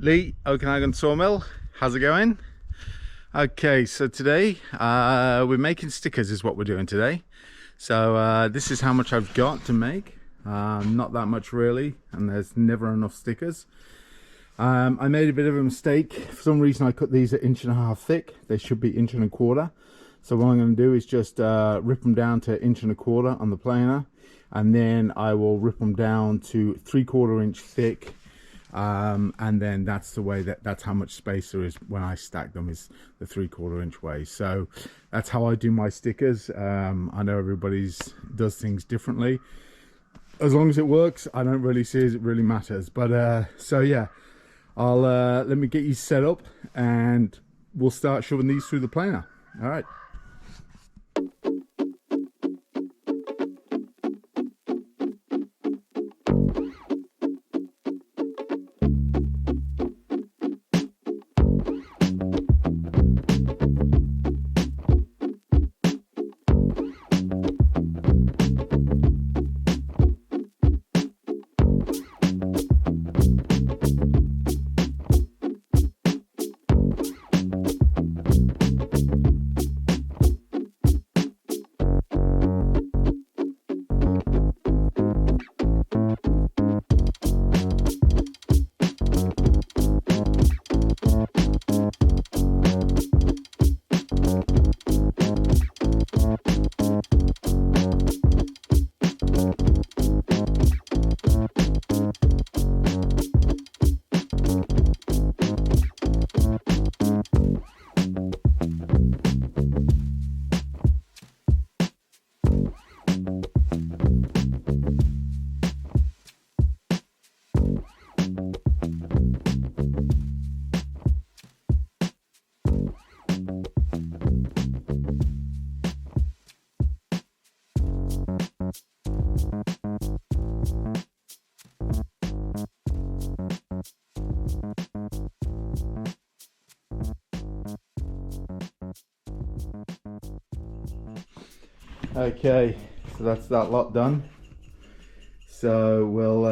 Lee, Okanagan Sawmill. How's it going? Okay, so today we're making stickers is what we're doing today. So this is how much I've got to make. Not that much really, and there's never enough stickers. I made a bit of a mistake. For some reason I cut these at 1.5 inches thick. They should be 1.25 inches. So what I'm going to do is just rip them down to 1.25 inches on the planer, and then I will rip them down to 3/4 inch thick. And then that's the way that's how much space there is when I stack them, is the 3/4 inch way. So that's how I do my stickers. I know everybody's does things differently. As long as it works, I don't really see as it really matters. But so yeah, I'll let me get you set up and we'll start shoving these through the planer. All right. Okay, so that's that lot done. So we'll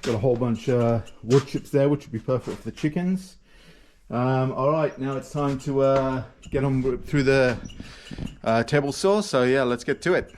got a whole bunch of wood chips there, which would be perfect for the chickens. All right, now it's time to get them through the table saw. So yeah, let's get to it.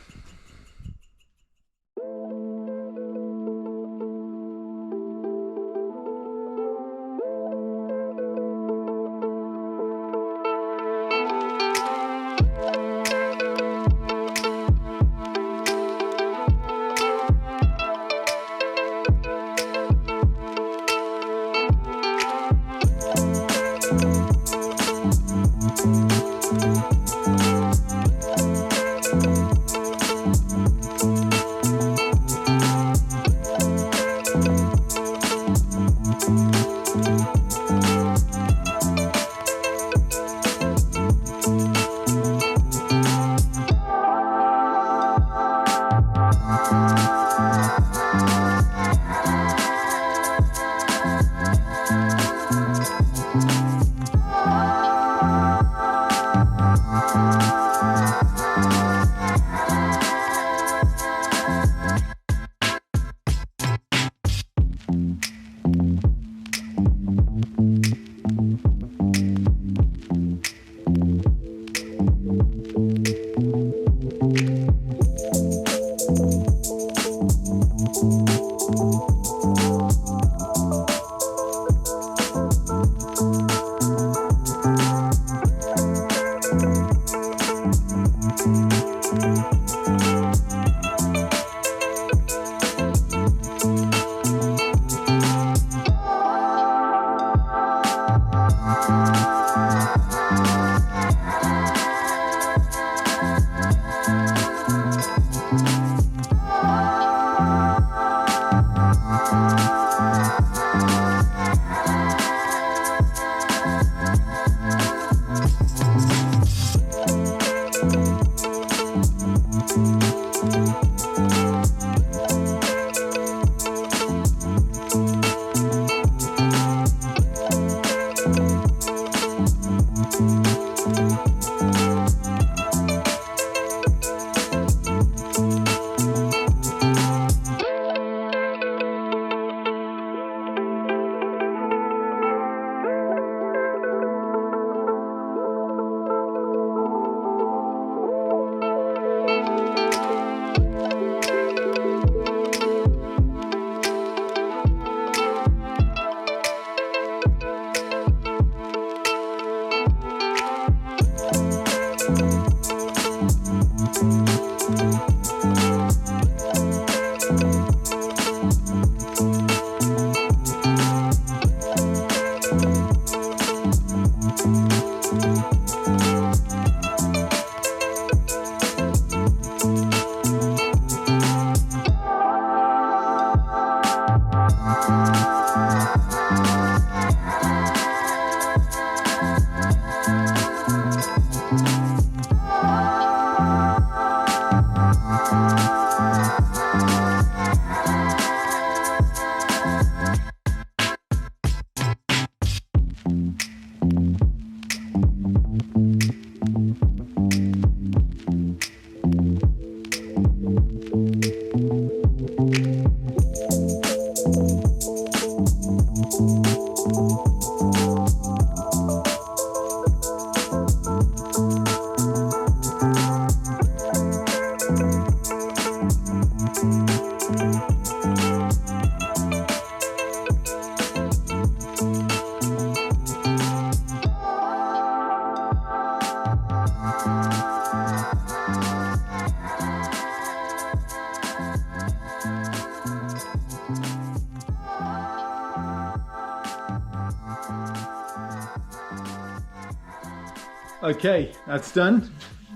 Okay, that's done.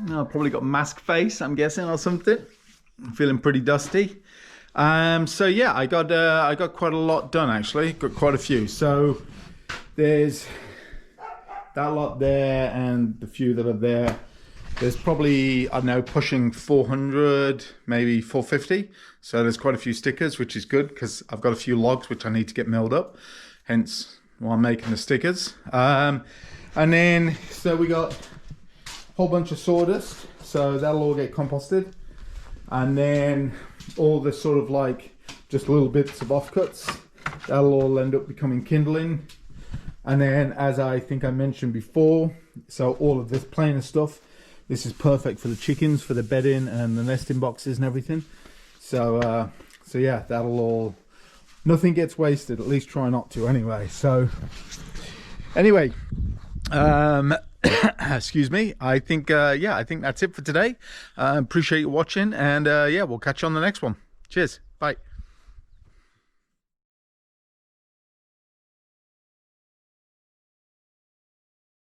I've probably got mask face, I'm guessing, or something. I'm feeling pretty dusty. So yeah, I got quite a lot done actually. Got quite a few. So there's that lot there, and the few that are there. There's probably, I don't know, pushing 400, maybe 450. So there's quite a few stickers, which is good because I've got a few logs which I need to get milled up. Hence why I'm making the stickers. And then, so we got a whole bunch of sawdust. So that'll all get composted. And then all the sort of like just little bits of offcuts, that'll all end up becoming kindling. And then, as I think I mentioned before, so all of this planer stuff, this is perfect for the chickens, for the bedding and the nesting boxes and everything. So so yeah, that'll all, nothing gets wasted, at least try not to anyway. So anyway, excuse me, I think yeah, I think that's it for today. Appreciate you watching, and yeah, we'll catch you on the next one. Cheers, bye.